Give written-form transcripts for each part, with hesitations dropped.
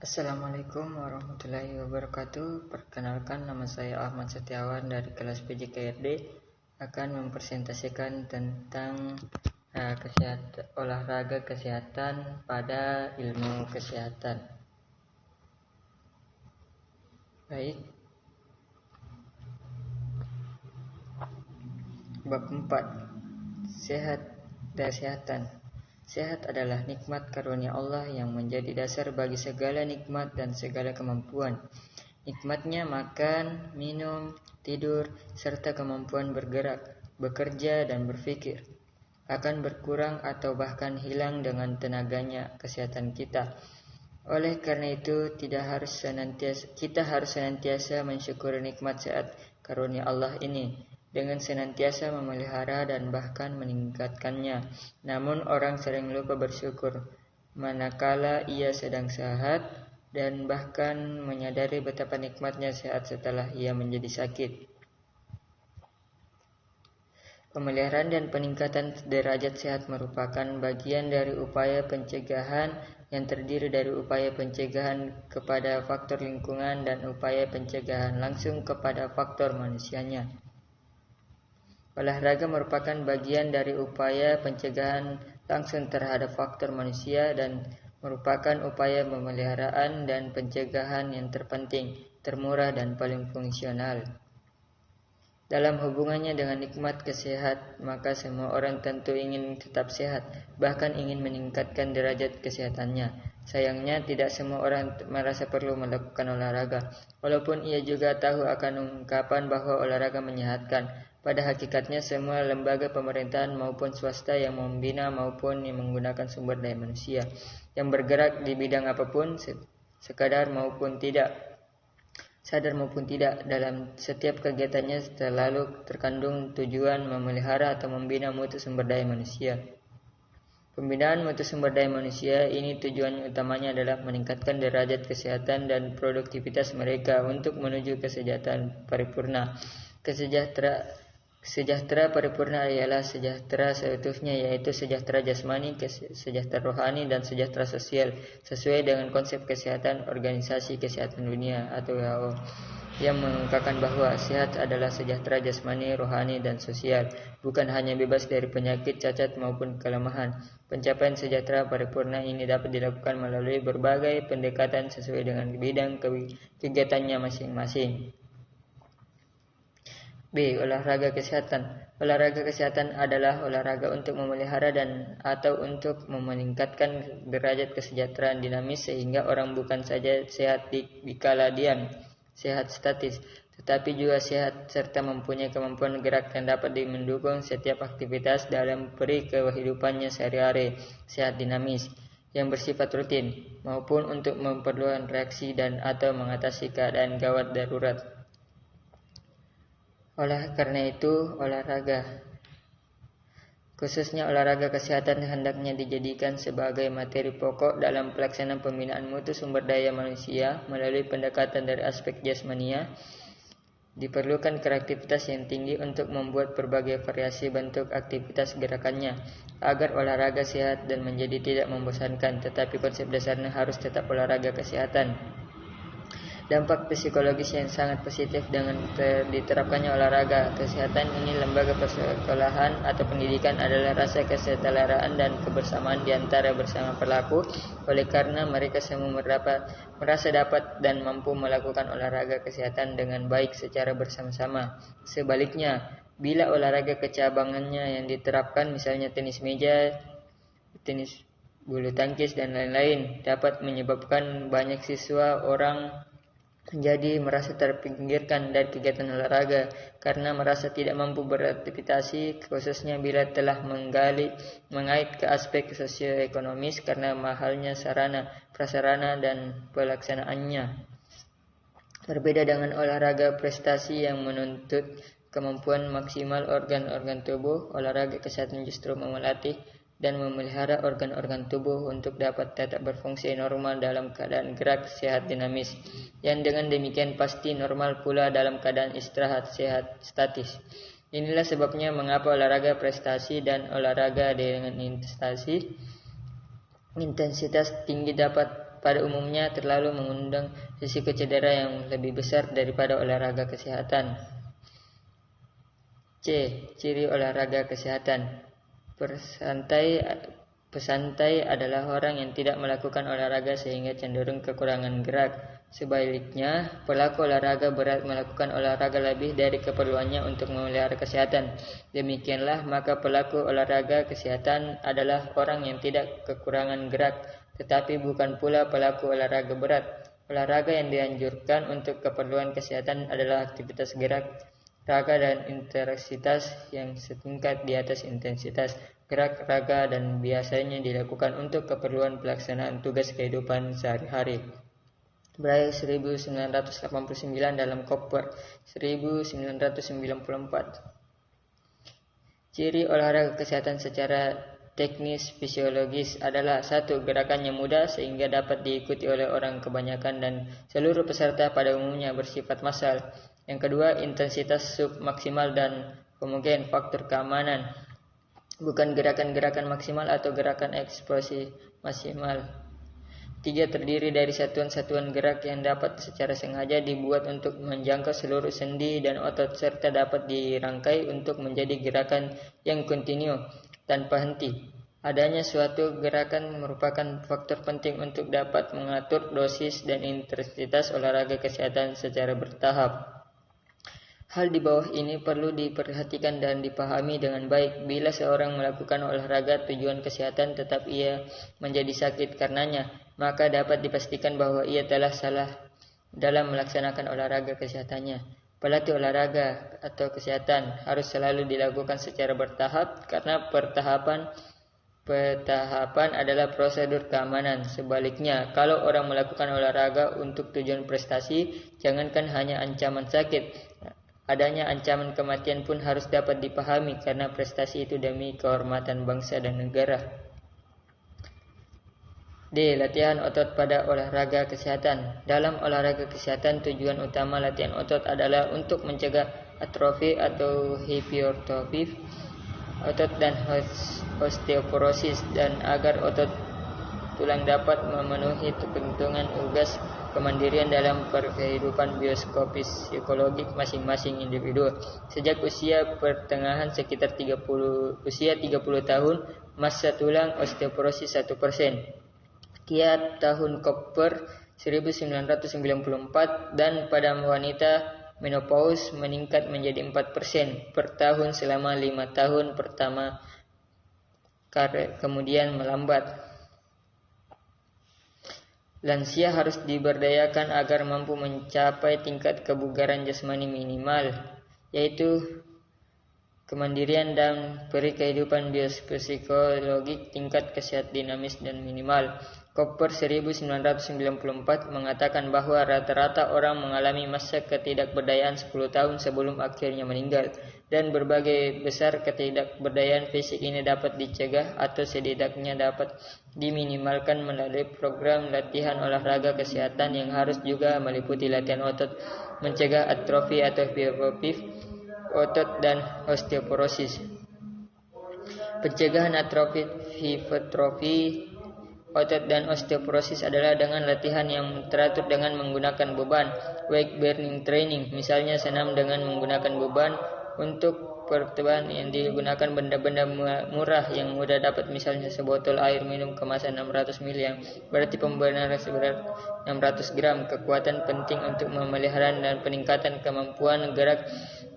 Assalamualaikum warahmatullahi wabarakatuh. Perkenalkan, nama saya Ahmad Setiawan dari kelas PJKRD akan mempresentasikan tentang olahraga kesehatan pada ilmu kesehatan. Baik. Bab 4. Sehat dan kesehatan. Sehat adalah nikmat karunia Allah yang menjadi dasar bagi segala nikmat dan segala kemampuan. Nikmatnya makan, minum, tidur, serta kemampuan bergerak, bekerja, dan berpikir akan berkurang atau bahkan hilang dengan tenaganya kesehatan kita. Oleh karena itu, kita harus senantiasa mensyukuri nikmat sehat karunia Allah ini dengan senantiasa memelihara dan bahkan meningkatkannya. Namun orang sering lupa bersyukur manakala ia sedang sehat dan bahkan menyadari betapa nikmatnya sehat setelah ia menjadi sakit. Pemeliharaan dan peningkatan derajat sehat merupakan bagian dari upaya pencegahan yang terdiri dari upaya pencegahan kepada faktor lingkungan dan upaya pencegahan langsung kepada faktor manusianya. Olahraga merupakan bagian dari upaya pencegahan langsung terhadap faktor manusia dan merupakan upaya pemeliharaan dan pencegahan yang terpenting, termurah, dan paling fungsional. Dalam hubungannya dengan nikmat kesehatan, maka semua orang tentu ingin tetap sehat, bahkan ingin meningkatkan derajat kesehatannya. Sayangnya, tidak semua orang merasa perlu melakukan olahraga, walaupun ia juga tahu akan ungkapan bahwa olahraga menyehatkan. Pada hakikatnya, semua lembaga pemerintahan maupun swasta yang membina maupun yang menggunakan sumber daya manusia yang bergerak di bidang apapun, sadar maupun tidak, dalam setiap kegiatannya selalu terkandung tujuan memelihara atau membina mutu sumber daya manusia. Pembinaan mutu sumber daya manusia ini tujuan utamanya adalah meningkatkan derajat kesehatan dan produktivitas mereka untuk menuju kesejahteraan paripurna. Sejahtera paripurna ialah sejahtera seutuhnya, yaitu sejahtera jasmani, sejahtera rohani, dan sejahtera sosial, sesuai dengan konsep kesehatan Organisasi Kesehatan Dunia atau WHO yang mengungkapkan bahwa sehat adalah sejahtera jasmani, rohani, dan sosial, bukan hanya bebas dari penyakit, cacat, maupun kelemahan. Pencapaian sejahtera paripurna ini dapat dilakukan melalui berbagai pendekatan sesuai dengan bidang kegiatannya masing-masing. B. Olahraga kesehatan. Olahraga kesehatan adalah olahraga untuk memelihara atau untuk meningkatkan derajat kesejahteraan dinamis sehingga orang bukan saja sehat dikala diam, sehat statis, tetapi juga sehat serta mempunyai kemampuan gerak yang dapat mendukung setiap aktivitas dalam kehidupannya sehari-hari, sehat dinamis, yang bersifat rutin, maupun untuk memerlukan reaksi dan atau mengatasi keadaan gawat darurat. Oleh karena itu, olahraga, khususnya olahraga kesehatan, hendaknya dijadikan sebagai materi pokok dalam pelaksanaan pembinaan mutu sumber daya manusia melalui pendekatan dari aspek jasmania. Diperlukan kreativitas yang tinggi untuk membuat berbagai variasi bentuk aktivitas gerakannya agar olahraga sehat dan menjadi tidak membosankan, tetapi konsep dasarnya harus tetap olahraga kesehatan. Dampak psikologis yang sangat positif dengan diterapkannya olahraga kesehatan ini lembaga persekolahan atau pendidikan adalah rasa kesetaraan dan kebersamaan di antara bersama pelaku, oleh karena mereka semua merasa dapat dan mampu melakukan olahraga kesehatan dengan baik secara bersama-sama. Sebaliknya, bila olahraga kecabangannya yang diterapkan, misalnya tenis meja, tenis bulu tangkis, dan lain-lain, dapat menyebabkan banyak siswa orang menjadi merasa terpinggirkan dari kegiatan olahraga karena merasa tidak mampu beraktivitas, khususnya bila telah mengait ke aspek sosioekonomis karena mahalnya sarana, prasarana, dan pelaksanaannya. Berbeda dengan olahraga prestasi yang menuntut kemampuan maksimal organ-organ tubuh, olahraga kesehatan justru melatih dan memelihara organ-organ tubuh untuk dapat tetap berfungsi normal dalam keadaan gerak sehat dinamis, yang dengan demikian pasti normal pula dalam keadaan istirahat sehat statis. Inilah sebabnya mengapa olahraga prestasi dan olahraga dengan intensitas tinggi dapat pada umumnya terlalu mengundang risiko cedera yang lebih besar daripada olahraga kesehatan. C. Ciri olahraga kesehatan. Pesantai adalah orang yang tidak melakukan olahraga sehingga cenderung kekurangan gerak. Sebaliknya, pelaku olahraga berat melakukan olahraga lebih dari keperluannya untuk memelihara kesehatan. Demikianlah, maka pelaku olahraga kesehatan adalah orang yang tidak kekurangan gerak, tetapi bukan pula pelaku olahraga berat. Olahraga yang dianjurkan untuk keperluan kesehatan adalah aktivitas gerak, raga dan intensitas yang setingkat di atas intensitas gerak raga dan biasanya dilakukan untuk keperluan pelaksanaan tugas kehidupan sehari-hari. Braille 1989 dalam Cooper 1994. Ciri olahraga kesehatan secara teknis fisiologis adalah 1. Gerakannya mudah sehingga dapat diikuti oleh orang kebanyakan dan seluruh peserta pada umumnya bersifat massal. Yang kedua, intensitas submaksimal dan kemungkinan faktor keamanan, bukan gerakan-gerakan maksimal atau gerakan eksplosif maksimal. 3. Terdiri dari satuan-satuan gerak yang dapat secara sengaja dibuat untuk menjangkau seluruh sendi dan otot serta dapat dirangkai untuk menjadi gerakan yang kontinu tanpa henti. Adanya suatu gerakan merupakan faktor penting untuk dapat mengatur dosis dan intensitas olahraga kesehatan secara bertahap. Hal di bawah ini perlu diperhatikan dan dipahami dengan baik. Bila seorang melakukan olahraga tujuan kesehatan tetapi ia menjadi sakit karenanya, maka dapat dipastikan bahwa ia telah salah dalam melaksanakan olahraga kesehatannya. Pelatih olahraga atau kesehatan harus selalu dilakukan secara bertahap karena pertahapan adalah prosedur keamanan. Sebaliknya, kalau orang melakukan olahraga untuk tujuan prestasi, jangankan hanya ancaman sakit, adanya ancaman kematian pun harus dapat dipahami karena prestasi itu demi kehormatan bangsa dan negara. D. Latihan otot pada olahraga kesehatan. Dalam olahraga kesehatan, tujuan utama latihan otot adalah untuk mencegah atrofi atau hipertrofi otot dan osteoporosis dan agar otot tulang dapat memenuhi kepentingan tugas kemandirian dalam kehidupan biopsikologik masing-masing individu. Sejak usia pertengahan sekitar 30 tahun, massa tulang osteoporosis 1%. Kiat tahun Cooper 1994 dan pada wanita menopause meningkat menjadi 4% per tahun selama 5 tahun pertama, kemudian melambat. Lansia harus diberdayakan agar mampu mencapai tingkat kebugaran jasmani minimal, yaitu kemandirian dan peri kehidupan biopsikologik tingkat kesehatan dinamis dan minimal. Cooper 1994 mengatakan bahwa rata-rata orang mengalami masa ketidakberdayaan 10 tahun sebelum akhirnya meninggal, dan berbagai besar ketidakberdayaan fisik ini dapat dicegah atau setidaknya dapat diminimalkan melalui program latihan olahraga kesehatan yang harus juga meliputi latihan otot, mencegah atrofi atau hipertrofi otot dan osteoporosis. Pencegahan atrofi, hipertrofi otot dan osteoporosis adalah dengan latihan yang teratur dengan menggunakan beban, weight bearing training, misalnya senam dengan menggunakan beban. Untuk pertemuan yang digunakan benda-benda murah yang mudah dapat, misalnya sebotol air minum kemasan 600 ml yang berarti pembenaran seberat 600 gram. Kekuatan penting untuk memelihara dan peningkatan kemampuan gerak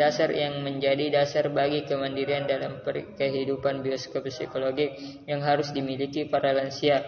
dasar yang menjadi dasar bagi kemandirian dalam kehidupan biopsikologik yang harus dimiliki para lansia.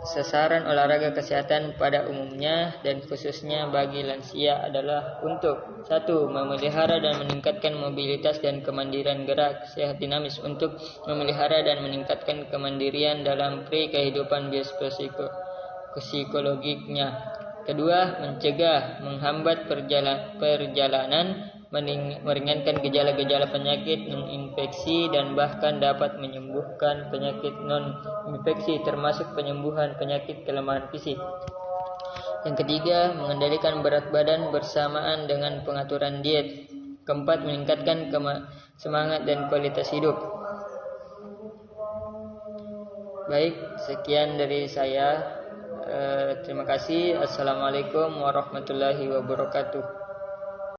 Sasaran olahraga kesehatan pada umumnya dan khususnya bagi lansia adalah untuk 1. Memelihara dan meningkatkan mobilitas dan kemandirian gerak sehat dinamis, untuk memelihara dan meningkatkan kemandirian dalam kehidupan biopsikologiknya. 2. Mencegah, menghambat perjalanan, meringankan gejala-gejala penyakit non-infeksi dan bahkan dapat menyembuhkan penyakit non-infeksi termasuk penyembuhan penyakit kelemahan fisik. Yang 3. Mengendalikan berat badan bersamaan dengan pengaturan diet. 4. Meningkatkan semangat dan kualitas hidup. Baik, sekian dari saya. Terima kasih. Assalamualaikum warahmatullahi wabarakatuh.